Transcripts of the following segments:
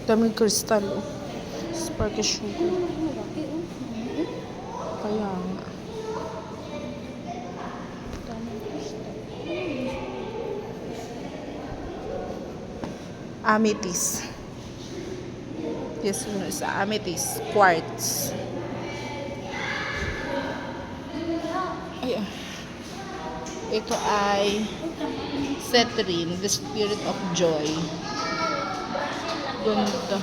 Daming kristal, oh. Sparky sugar. Kaya nga. Amethyst. This one is amethyst quartz. Ayan. Ito ay citrine, the spirit of joy. Ganda.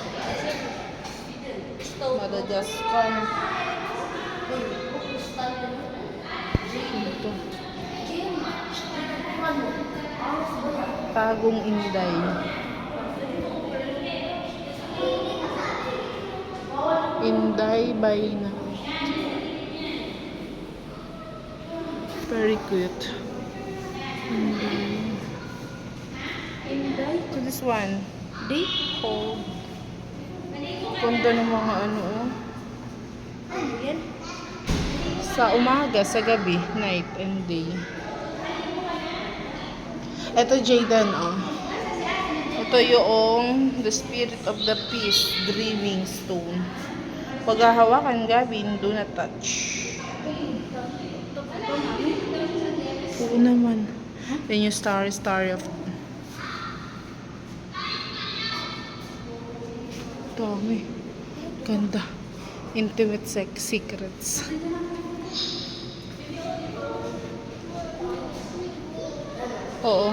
Madagascar. Ito. Tagong Inday. Inday by night. Very cute. Inday. So this one. Day hold. Ganda ng mga ano, oh. Sa umaga, sa gabi, night and day. Ito Jaden, oh. Ito yung the spirit of the peace, dreaming stone. Pag hahawakan gabi, do not touch. Oo naman. Then yung starry of dami. Ganda. Intimate secrets. Oo.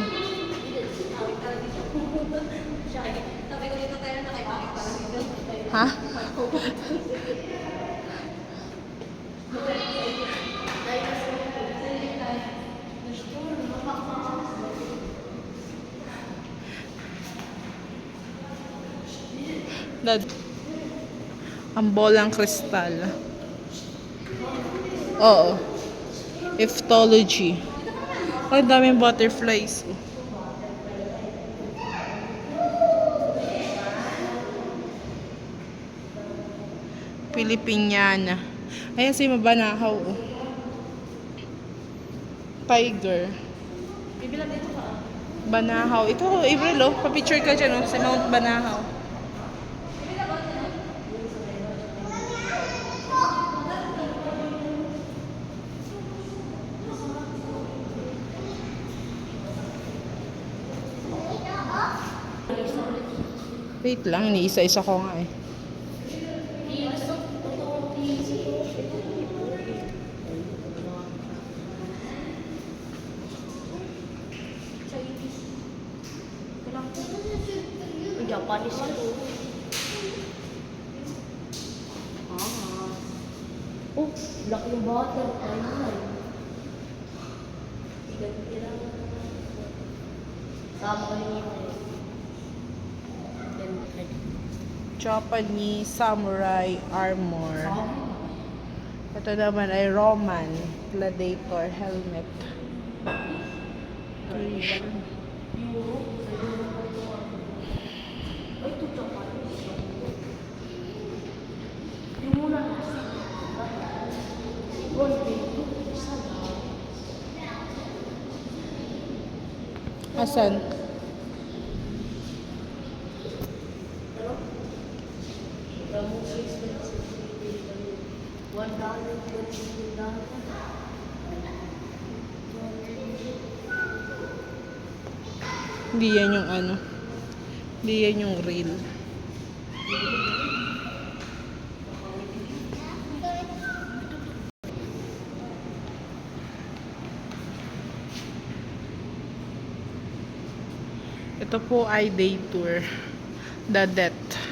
Ha? Dad. Ang bolang kristal. Oo. Ephtology. Ang daming butterflies. Pilipiniana. Ayan si Mabanahaw. Oh. Tiger. Bibilang dito ka. Banahaw. Ito, April, oh. Pa-picture ka dyan, oh. Sa Mount Banahaw. Wait lang, iniisa-isa ko nga eh. Japanese ito. Oh, laki yung butter. Ayun. Sama ko yun. Japanese samurai armor. Ito naman ay Roman gladiator helmet. Yung muna na. Asan? Hindi yan yung ano. Hindi yan yung real. Ito po ay day tour. The Death.